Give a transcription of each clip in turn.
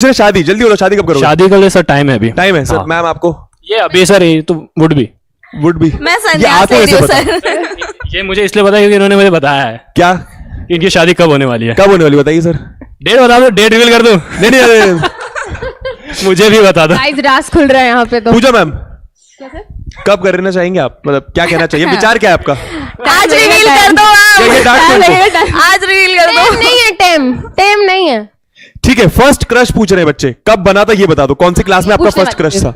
Sir शादी जल्दी बोलो, शादी कब करोगे? शादी कर ले सर, टाइम है अभी। टाइम है सर। हाँ। मैम आपको ये अभी सर, ये तो वुड भी ये मैं संन्यास आपको ले रही कैसे हूँ पता? सर। ये मुझे इसलिए पता है क्योंकि इन्होंने मुझे बताया है क्या कि इनकी शादी कब होने वाली है। कब होने वाली बताइए सर। डेट बता दो, डेट रिवील कर दो। नहीं नहीं मुझे भी बता दो। गाइस राज खुल रहा है यहाँ पे तो। पूजा मैम कब करना चाहेंगे आप, मतलब क्या कहना चाहिए, विचार क्या है आपका? आज रिवील कर दो ये डांट आप। दो इनको। आज रिवील कर टेम दो। नहीं है, टेम नहीं है। ठीक है, फर्स्ट क्रश पूछ रहे हैं बच्चे, कब बना था ये बता दो। कौन सी क्लास में आपका पूछने फर्स्ट क्रश था?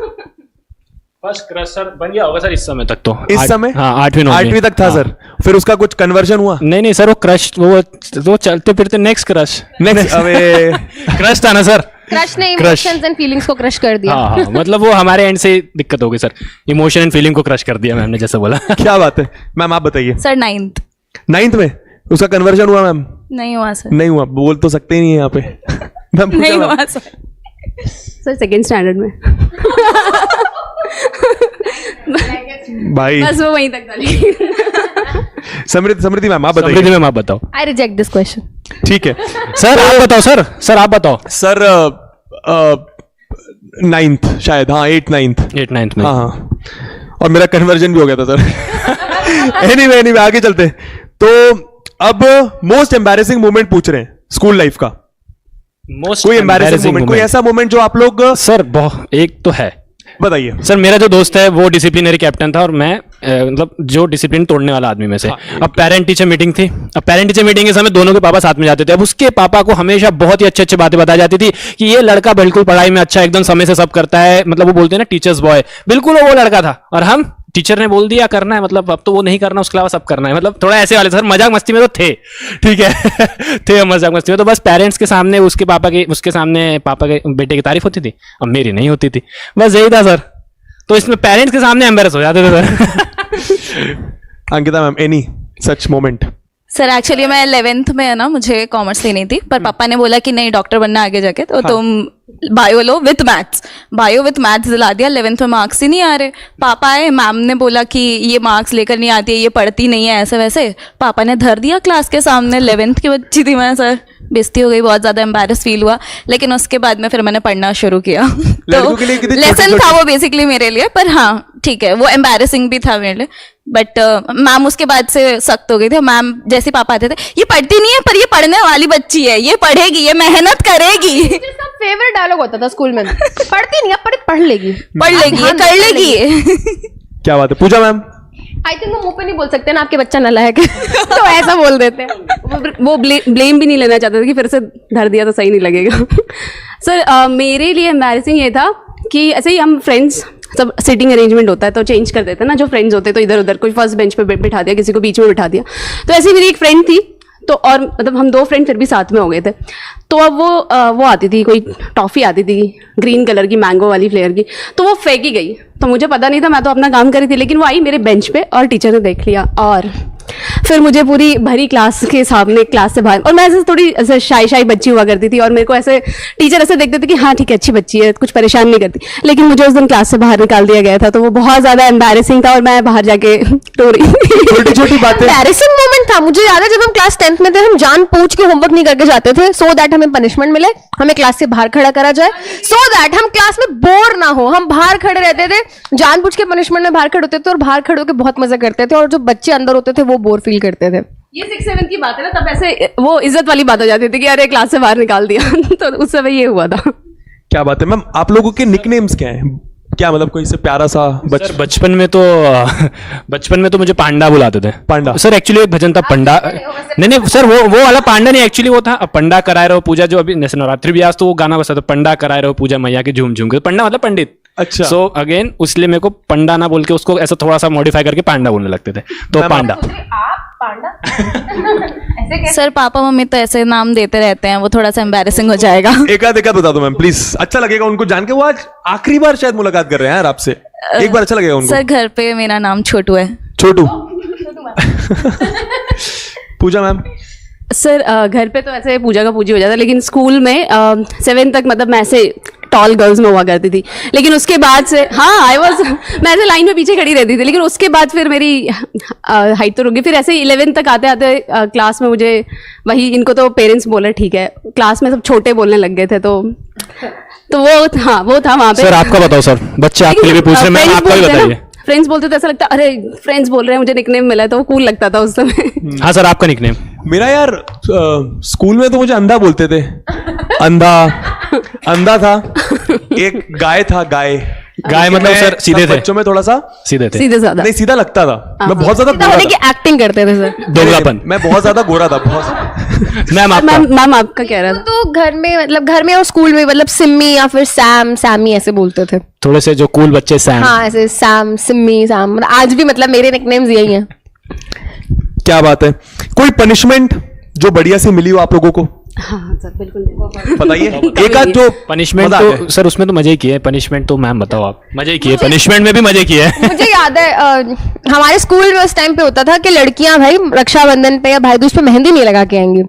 फर्स्ट क्रश सर बन गया होगा सर इस समय तक तो। इस समय? हाँ, 8वीं तक था सर। फिर उसका कुछ कन्वर्जन हुआ? नहीं नहीं सर, वो क्रश वो चलते फिरते नेक्स्ट क्रश। नेक्स्ट अबे क्रश था ना सर। क्रश ने Crush। इमोशंस एंड फीलिंग्स को क्रश कर दिया। हाँ, मतलब वो हमारे एंड से दिक्कत हो गई सर। इमोशन एंड फीलिंग को क्रश कर दिया मैम ने, जैसे बोला। क्या बात है मैम, आप बताइए। सर 9th 9th में उसका कन्वर्जन हुआ मैम? नहीं हुआ सर। नहीं हुआ, बोल तो सकते ही नहीं है यहाँ पे। मैम पूछा नहीं मैम। हुआ सर। सर सेकंड स्टैंडर्ड में। भाई बस वो वहीं तक था। समृद्धि मैम आप समृद्धि बताइए। मैम आप बताओ। I reject this question. ठीक है सर आप बताओ सर, सर आप बताओ। सर 9th शायद, हाँ 8th 8th में। हाँ हाँ, और मेरा कन्वर्जन भी हो गया था सर। एनीवे आगे चलते हैं। तो अब मोस्ट एम्बैरेसिंग मोमेंट पूछ रहे हैं स्कूल लाइफ का। मोस्ट कोई एम्बैरेसिंग मोमेंट, कोई ऐसा मोमेंट जो आप लोग सर बहुत एक तो है बताइए। सर। मेरा जो दोस्त है वो डिसिप्लिनरी कैप्टन था और मैं मतलब जो डिसिप्लिन तोड़ने वाला आदमी में से। अब पेरेंट टीचर मीटिंग थी। अब पेरेंट टीचर मीटिंग के समय दोनों के पापा साथ में जाते थे। अब उसके पापा को हमेशा बहुत ही अच्छी अच्छी बातें बताई जाती थी कि ये लड़का बिल्कुल पढ़ाई में अच्छा, एकदम समय से सब करता है, मतलब वो बोलते हैं ना टीचर्स बॉय, बिल्कुल वो लड़का था। और हम टीचर ने बोल दिया करना है, मतलब अब तो वो नहीं करना, उसके अलावा सब करना है, मतलब थोड़ा ऐसे वाले सर। मजाक मस्ती में तो थे, ठीक है। थे मजाक मस्ती में तो बस पेरेंट्स के सामने उसके सामने पापा के बेटे की तारीफ होती थी, अब मेरी नहीं होती थी। बस यही था सर। तो इसमें पेरेंट्स के सामने एम्बेरस हो जाते थे sir. Ankita ma'am any such moment? Sir actually मैं 11th में है ना, मुझे कॉमर्स लेनी थी, पर पापा ने बोला कि नहीं डॉक्टर बनना आगे जाके, तो तुम bio low with maths. Bio with maths दिला दिया। 11th में मार्क्स ही नहीं आ रहे। पापा आए, मैम ने बोला कि ये मार्क्स लेकर नहीं आती है, ये पढ़ती नहीं है, ऐसे वैसे। पापा ने धर दिया क्लास के सामने। 11th की बच्ची थी मैं सर, बेइज्जती हो गई, बहुत ज्यादा एम्बैरस फील हुआ। लेकिन उसके बाद में फिर मैंने पढ़ना शुरू किया। लड़कों के लिए कितनी लेसन छोटी-छोटी- था वो बेसिकली मेरे लिए, पर हाँ ठीक है, वो एम्बैरेसिंग भी था मेरे लिए। बट मैम उसके बाद से सख्त हो गई थी। मैम जैसे पापा आते थे, ये पढ़ती नहीं है पर ये पढ़ने वाली बच्ची है, ये पढ़ेगी, ये मेहनत करेगी। सब फेवरेट डायलॉग होता था स्कूल में। पढ़ती नहीं है पर पढ़ लेगी, पढ़ लेगी, ये कर लेगी। क्या बात है पूजा मैम? आई थिंक वो मुंह पे नहीं बोल सकते ना, आपके बच्चा नालायक है। तो ऐसा बोल देते हैं। वो ब्लेम भी नहीं लेना चाहते थे कि फिर से धर दिया तो सही नहीं लगेगा। सर मेरे लिए एम्बैरेसिंग ये था कि ऐसे ही हम फ्रेंड्स सब सीटिंग अरेंजमेंट होता है तो चेंज कर देते हैं ना, जो फ्रेंड्स होते हैं तो इधर उधर, कोई फर्स्ट बेंच पे बिठा दिया, किसी को बीच में बिठा दिया। तो ऐसे ही मेरी एक फ्रेंड थी, तो और मतलब हम 2 फ्रेंड फिर भी साथ में हो गए थे। तो अब वो आती थी, कोई टॉफ़ी आती थी ग्रीन कलर की, मैंगो वाली फ्लेवर की, तो वो फेंकी गई। तो मुझे पता नहीं था, मैं तो अपना काम कर रही थी, लेकिन वो आई मेरे बेंच पे और टीचर ने देख लिया और फिर मुझे पूरी भरी क्लास के सामने, क्लास से बाहर, और मैं ऐसे थोड़ी ऐसे शाई बच्ची हुआ करती थी, और मेरे को ऐसे टीचर ऐसे देखते थे कि हाँ ठीक है अच्छी बच्ची है, कुछ परेशान नहीं करती, लेकिन मुझे उस दिन क्लास से बाहर निकाल दिया गया था। तो वो बहुत ज़्यादा एम्बैरेसिंग था और मैं बाहर जाके रो रही। छोटी छोटी बातें। एम्बैरेसिंग मोमेंट था। मुझे याद है जब हम क्लास 10th में थे, हम जान पूछ के होमवर्क नहीं करके जाते थे सो दैट हमें पनिशमेंट मिले, हमें क्लास से बाहर खड़ा करा जाए, सो दैट हम क्लास में बोर ना हो। हम बाहर खड़े रहते थे, जान पूछ के पनिशमेंट में बाहर खड़े होते थे और बाहर खड़े होकर बहुत मजा करते थे, और जो बच्चे अंदर होते थे वो बोर फील करते थे। ये 6-7 की बात है ना, तब ऐसे वो इज्जत वाली बात हो जाती थी कि अरे क्लास से बाहर निकाल दिया। तो उस समय ये हुआ था। क्या बात है मैम, आप लोगों के निकनेम्स क्या हैं? क्या मतलब कोई से प्यारा सा सर बचपन में तो मुझे पांडा बुलाते थे। पांडा? सर एक्चुअली एक भजन था पंडा, नहीं सर वो वाला पांडा नहीं, एक्चुअली वो था पंडा कराए रहो पूजा, जो अभी जैसे नवरात्रि भी आज तो वो गाना बसा था, पंडा कराए रहो पूजा मैया की झूम झूम के। पंडा मतलब पंडित। अच्छा। सो अगेन उसलिए मेरे को पंडा ना बोल के उसको ऐसा थोड़ा सा मॉडिफाई करके पांडा बोलने लगते थे, तो पांडा। सर पापा मम्मी तो ऐसे नाम देते रहते हैं, वो थोड़ा सा एम्बैरेसिंग हो जाएगा। एक आध बता दो मैम प्लीज, अच्छा लगेगा उनको जान के। वो आज आखिरी बार शायद मुलाकात कर रहे हैं यार आपसे, एक बार अच्छा लगेगा उनको। सर घर पे मेरा नाम छोटू है। छोटू। पूजा मैम? सर घर पे तो ऐसे पूजा का पूजी हो जाता, लेकिन स्कूल में 7 तक मतलब मैं ऐसे टॉल गर्ल्स में हुआ करती थी, लेकिन उसके बाद से हाँ मैं ऐसे लाइन में पीछे खड़ी रहती थी, लेकिन उसके बाद फिर मेरी हाइट तो रुक गई। फिर ऐसे 11 तक आते आते क्लास में मुझे वही, इनको तो पेरेंट्स बोले ठीक है, क्लास में सब छोटे बोलने लग गए थे, तो वो था वहाँ पे। सर आपका बताओ सर, बच्चे आपके लिए भी पूछ रहे हैं, मैम आपका भी बताइए। फ्रेंड्स बोलते तो ऐसा लगता अरे फ्रेंड्स बोल रहे हैं, मुझे निकनेम मिला है, तो वो कूल लगता था उस समय। हाँ सर, आपका निकनेम? मेरा यार स्कूल में तो मुझे अंधा बोलते थे। अंधा था। एक गाय था, गाय मतलब सर सीधे थे? बच्चों में थोड़ा सा सीधे थे? सीधे साधा नहीं, सीधा लगता था। मैं बहुत ज्यादा सीधा गोरा होने की था। एक्टिंग करते थे सर। दोगलापन? मैं बहुत ज्यादा गोरा था, बहुत। मैम आपका? मैम आपका कह रहा था। तो घर में मतलब घर में और स्कूल में मतलब सिम्मी या फिर सैमी ऐसे बोलते थे। थोड़े से जो कूल बच्चे सैम। हाँ ऐसे सैम, सिम्मी, सैम, मतलब आज भी मतलब मेरे निकनेम्स यही हैं। क्या बात है। कोई पनिशमेंट जो बढ़िया सी मिली हो आप लोगों को, हाँ सर बिल्कुल। बताइए। एक आध जो पनिशमेंट मजा आ तो जाए। सर उसमें तो मजे ही किए, पनिशमेंट तो मैम बताओ आप। मजे ही किए, पनिशमेंट में भी मजे किए। मुझे याद है हमारे स्कूल में उस टाइम पे होता था कि लड़कियां भाई रक्षाबंधन पे या भाई दूज पे मेहंदी नहीं लगा के आएंगी,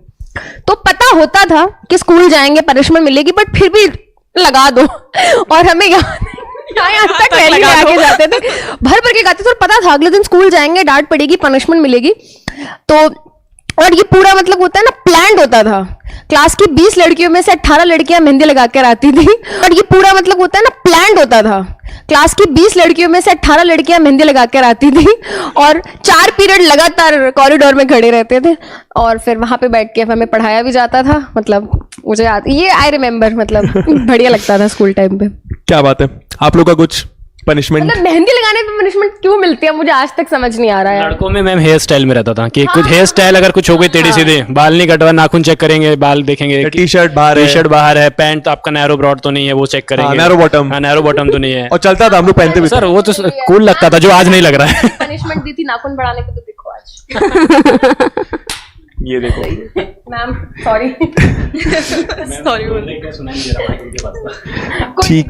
तो पता होता था कि स्कूल जाएंगे पनिशमेंट मिलेगी, बट फिर भी लगा दो। और हमें यहाँ तक रैली में आगे जाते थे, भर के गाते थे, और पता था अगले दिन स्कूल जाएंगे, डांट पड़ेगी, पनिशमेंट मिलेगी। तो और ये पूरा मतलब होता है ना, प्लान्ड होता था। क्लास की 20 लड़कियों में से 18 लड़कियां मेहंदी लगा कर आती थी, और ये पूरा मतलब होता है ना, प्लान्ड होता था। क्लास की 20 लड़कियों में से 18 लड़कियां मेहंदी लगा कर आती थी, और 4 पीरियड लगातार कॉरिडोर में खड़े रहते थे, और फिर वहां पे बैठ के हमें पढ़ाया भी जाता था। मतलब मुझे याद, ये आई रिमेम्बर, मतलब बढ़िया लगता था स्कूल टाइम पे। क्या बात है। आप लोग का कुछ पनिशमेंट? मतलब मेहंदी लगाने पे पनिशमेंट क्यों मिलती है, मुझे आज तक समझ नहीं आ रहा है। लड़कों में मैम हेयर स्टाइल में रहता था कि कुछ हेयर स्टाइल अगर कुछ हो गई टेढ़ी सीधे, बाल नहीं कटवा, नाखून चेक करेंगे, बाल देखेंगे, टी-शर्ट बाहर है, टी-शर्ट बाहर है, पैंट आपका नैरो ब्रॉड तो नहीं है, वो चेक करेंगे। Narrow bottom. हाँ, नैरो बॉटम तो नहीं है। और चलता था, हम लोग पहनते भी थे। सर वो तो कूल लगता था, जो आज नहीं लग रहा है। पनिशमेंट दी थी नाखून बढ़ाने पे, तो देखो आज। ये देखो मैम सॉरी। ठीक।